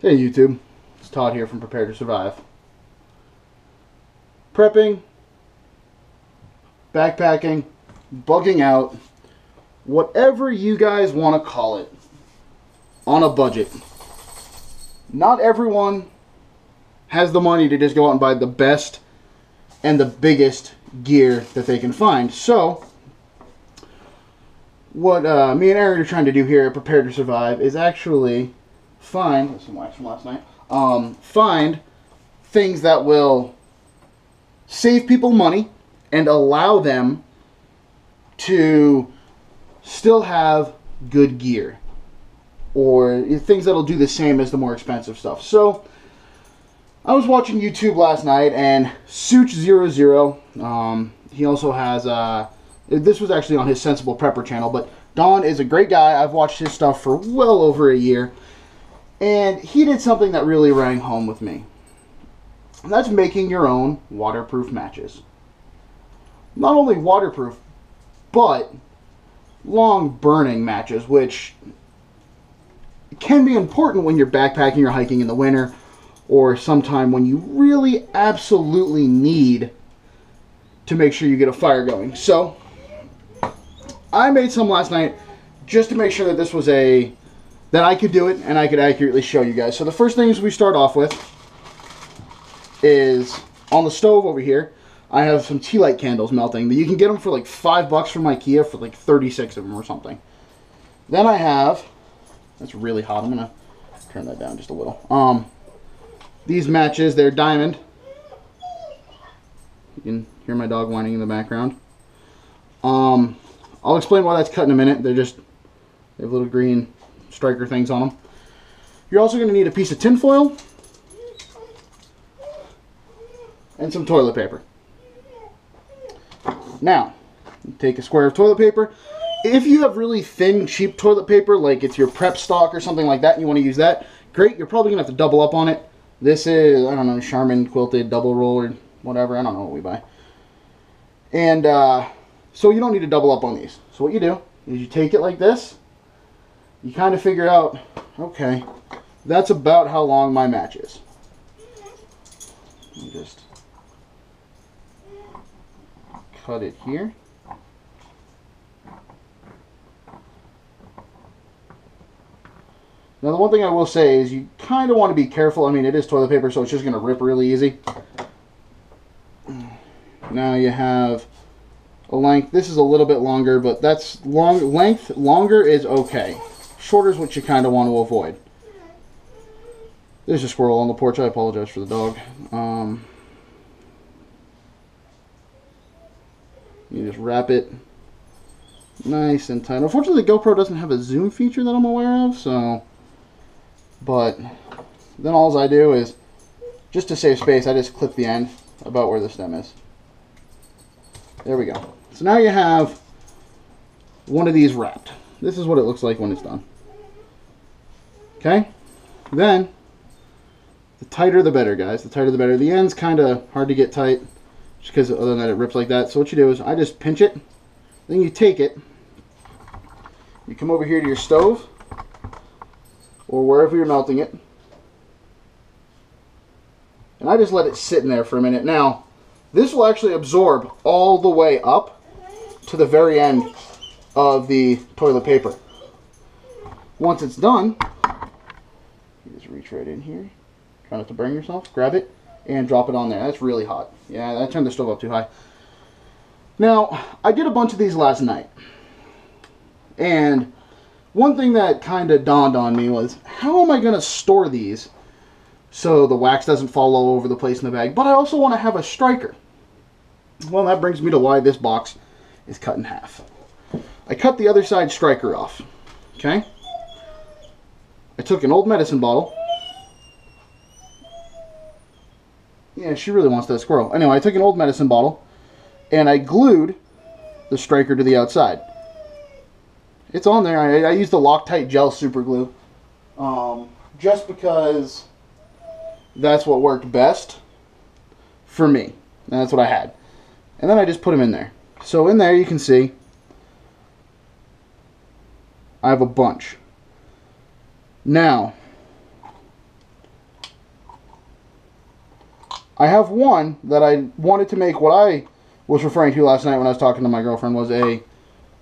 Hey YouTube, it's Todd here from Prepare to Survive. Prepping, backpacking, bugging out, whatever you guys want to call it, on a budget. Not everyone has the money to just go out and buy the best and the biggest gear that they can find. So, what me and Aaron are trying to do here at Prepare to Survive is actually find some wax from last night. Find things that will save people money and allow them to still have good gear, or things that'll do the same as the more expensive stuff. So I was watching YouTube last night, and Such00, he also has this was actually on his Sensible Prepper channel, but Don is a great guy. I've watched his stuff for well over a year. And he did something that really rang home with me. And that's making your own waterproof matches. Not only waterproof, but long burning matches, which can be important when you're backpacking or hiking in the winter, or sometime when you really absolutely need to make sure you get a fire going. So I made some last night just to make sure that this was that I could do it and I could accurately show you guys. So the first things we start off with is on the stove over here. I have some tea light candles melting. You can get them for like $5 from IKEA for like 36 of them or something. Then I have, that's really hot. I'm gonna turn that down just a little. These matches, they're diamond. You can hear my dog whining in the background. I'll explain why that's cut in a minute. They have little green striker things on them. You're also going to need a piece of tin foil and some toilet paper. Now, take a square of toilet paper. If you have really thin, cheap toilet paper, like it's your prep stock or something like that, and you want to use that, great. You're probably going to have to double up on it. This is, I don't know, Charmin quilted double roll or whatever. I don't know what we buy. And so you don't need to double up on these. So what you do is you take it like this. You kind of figure out, okay, that's about how long my match is. Just cut it here. Now the one thing I will say is you kind of want to be careful. I mean, it is toilet paper, so it's just going to rip really easy. Now you have a length. This is a little bit longer, but that's length longer is okay. Shorter is what you kind of want to avoid. There's a squirrel on the porch. I apologize for the dog. You just wrap it nice and tight. Unfortunately, the GoPro doesn't have a zoom feature that I'm aware of, so. But then all I do is, just to save space, I just clip the end about where the stem is. There we go. So now you have one of these wrapped. This is what it looks like when it's done. Okay? Then, the tighter the better, guys. The tighter the better. The end's kind of hard to get tight, just because other than that it rips like that. So what you do is, I just pinch it, then you take it, you come over here to your stove, or wherever you're melting it, and I just let it sit in there for a minute. Now, this will actually absorb all the way up to the very end of the toilet paper. Once it's done, you just reach right in here. Try not to burn yourself. Grab it and drop it on there. That's really hot. Yeah, I turned the stove up too high. Now, I did a bunch of these last night. And one thing that kind of dawned on me was, how am I going to store these so the wax doesn't fall all over the place in the bag? But I also want to have a striker. Well, that brings me to why this box is cut in half. I cut the other side striker off. Okay? I took an old medicine bottle. Yeah, she really wants that squirrel. Anyway, I took an old medicine bottle and I glued the striker to the outside. It's on there. I used the Loctite gel super glue just because that's what worked best for me. And that's what I had. And then I just put them in there. So in there you can see I have a bunch. Now, I have one that I wanted to make. What I was referring to last night when I was talking to my girlfriend was a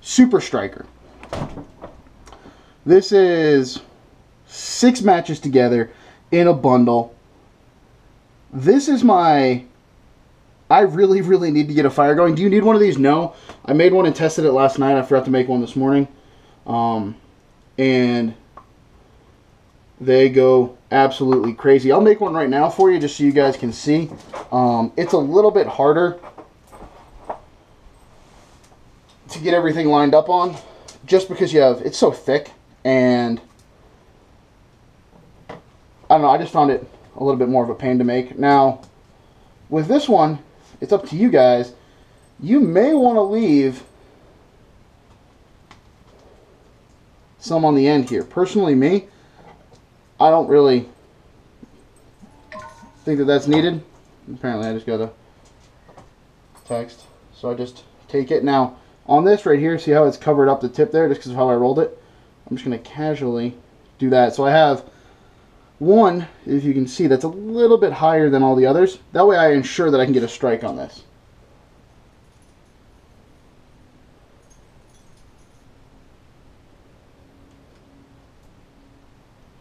Super Striker. This is 6 matches together in a bundle. This is my... I really, really need to get a fire going. Do you need one of these? No. I made one and tested it last night. I forgot to make one this morning. And they go absolutely crazy. I'll make one right now for you just so you guys can see. It's a little bit harder to get everything lined up on just because it's so thick, and I don't know, I just found it a little bit more of a pain to make. Now, with this one, it's up to you guys. You may want to leave some on the end here. Personally, me, I don't really think that that's needed. Apparently, I just got a text. So I just take it. Now, on this right here, see how it's covered up the tip there just because of how I rolled it? I'm just going to casually do that. So I have one, if you can see, that's a little bit higher than all the others. That way I ensure that I can get a strike on this.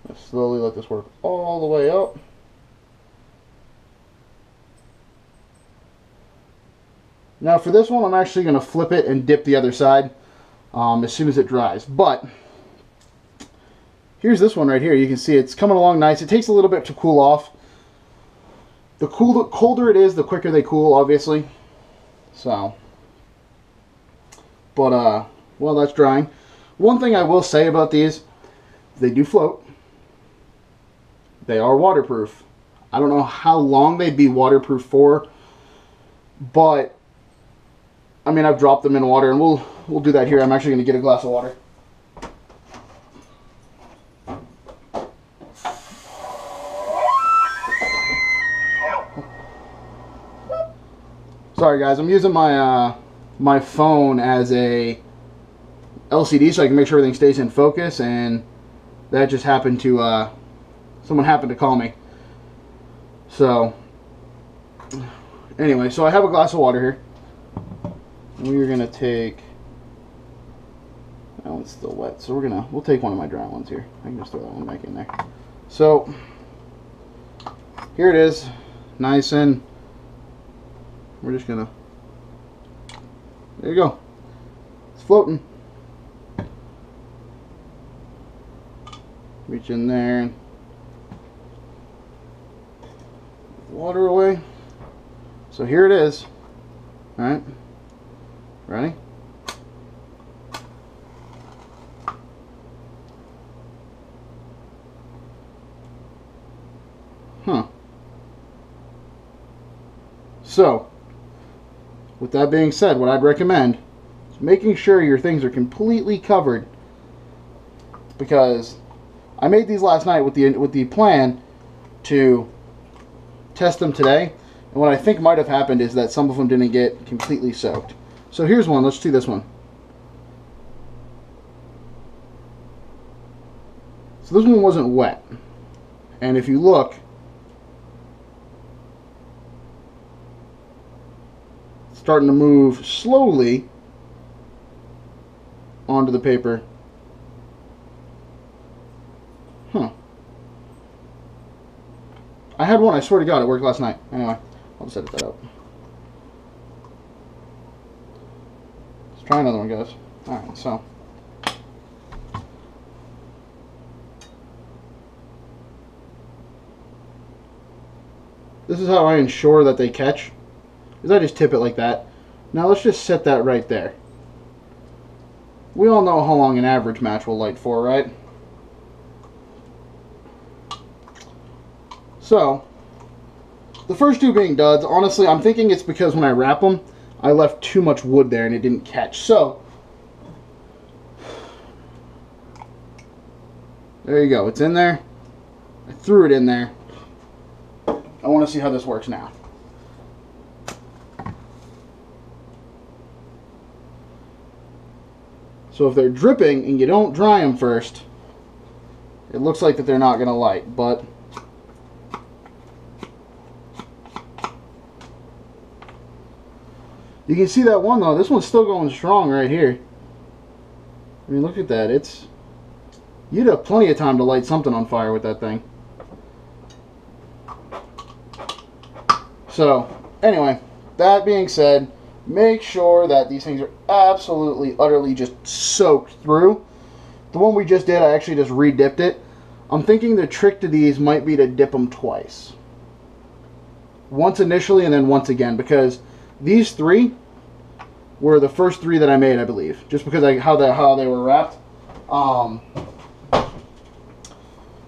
Let's slowly let this work all the way up. Now for this one, I'm actually going to flip it and dip the other side as soon as it dries. But here's this one right here. You can see it's coming along nice. It takes a little bit to cool off. The colder it is, the quicker they cool, obviously. So, but well, that's drying. One thing I will say about these, they do float. They are waterproof. I don't know how long they'd be waterproof for, but I mean, I've dropped them in water, and we'll do that here. I'm actually going to get a glass of water. Sorry guys, I'm using my my phone as a LCD so I can make sure everything stays in focus, and that just happened to someone happened to call me. So anyway, so I have a glass of water here. We're gonna take, oh, it's still wet, so we'll take one of my dry ones here. I can just throw that one back in there. So here it is, nice, and we're just gonna, there you go, it's floating. Reach in there and water away. So here it is. All right, ready? So with that being said, what I'd recommend is making sure your things are completely covered, because I made these last night with the plan to test them today, and what I think might have happened is that some of them didn't get completely soaked. So here's one. Let's see this one. So this one wasn't wet, and if you look, it's starting to move slowly onto the paper. I had one, I swear to God, it worked last night. Anyway, I'll just edit that out. Let's try another one, guys. Alright, so. This is how I ensure that they catch, is I just tip it like that. Now let's just set that right there. We all know how long an average match will light for, right? So, the first two being duds, honestly, I'm thinking it's because when I wrap them, I left too much wood there and it didn't catch. So, there you go. It's in there. I threw it in there. I want to see how this works now. So if they're dripping and you don't dry them first, it looks like that they're not going to light, but You can see that one though. This one's still going strong right here. I mean, look at that. You'd have plenty of time to light something on fire with that thing. So, anyway, that being said, make sure that these things are absolutely, utterly just soaked through. The one we just did, I actually just re-dipped it. I'm thinking the trick to these might be to dip them twice. Once initially and then once again, because these three were the first three that I made, I believe, just because how they were wrapped.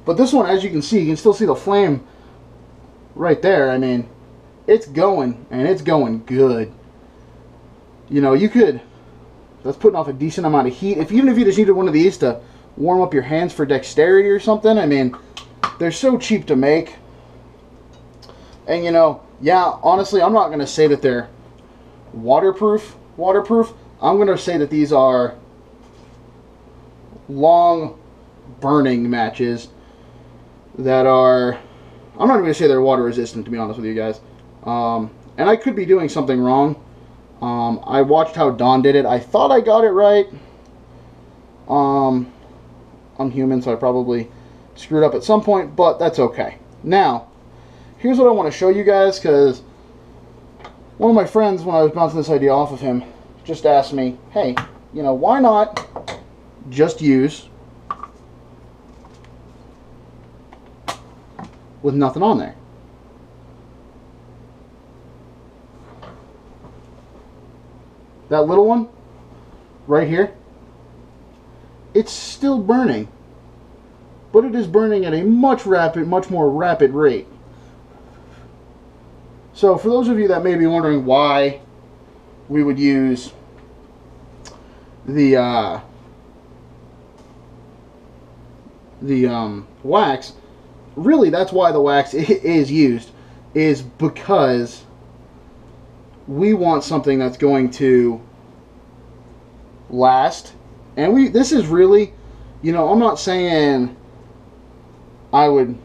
But this one, as you can see, you can still see the flame right there. I mean, it's going, and it's going good. You know, that's putting off a decent amount of heat. Even if you just needed one of these to warm up your hands for dexterity or something, I mean, they're so cheap to make. And you know, yeah, honestly, I'm not going to say that they're waterproof. I'm going to say that these are long burning matches that are, I'm not even going to say they're water resistant, to be honest with you guys. And I could be doing something wrong. I watched how Don did it. I thought I got it right. I'm human, so I probably screwed up at some point, but that's okay. Now, here's what I want to show you guys, because one of my friends, when I was bouncing this idea off of him, just asked me, hey, you know, why not just use with nothing on there? That little one right here, it's still burning, but it is burning at a much more rapid rate. So for those of you that may be wondering why we would use the wax, really that's why the wax is used, is because we want something that's going to last. And this is really, you know, I'm not saying I would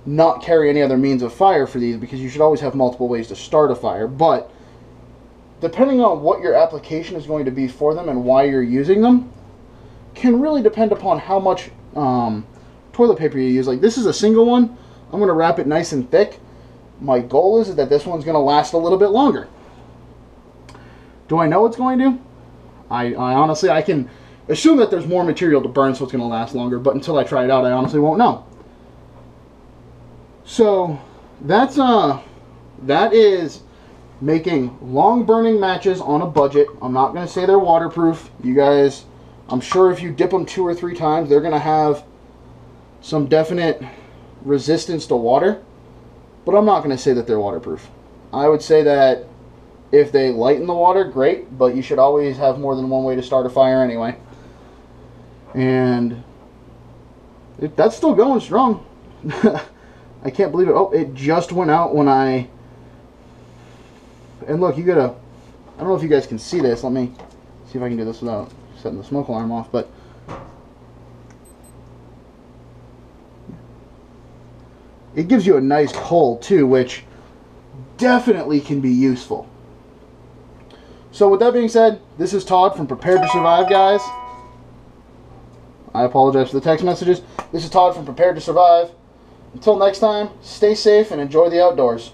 not carry any other means of fire for these, because you should always have multiple ways to start a fire, but depending on what your application is going to be for them and why you're using them can really depend upon how much toilet paper you use. Like, this is a single one. I'm going to wrap it nice and thick. My goal is that this one's going to last a little bit longer. Do I know it's going to? I honestly, I can assume that there's more material to burn, so it's going to last longer, but until I try it out, I honestly won't know. So that is making long burning matches on a budget. I'm not going to say they're waterproof. You guys, I'm sure if you dip them 2 or 3 times, they're going to have some definite resistance to water, but I'm not going to say that they're waterproof. I would say that if they lighten the water, great, but you should always have more than one way to start a fire anyway. And that's still going strong. I can't believe it. Oh, it just went out when I... And look, you gotta... I don't know if you guys can see this. Let me see if I can do this without setting the smoke alarm off, but... It gives you a nice coal, too, which definitely can be useful. So with that being said, this is Todd from Prepared to Survive, guys. I apologize for the text messages. This is Todd from Prepared to Survive. Until next time, stay safe and enjoy the outdoors.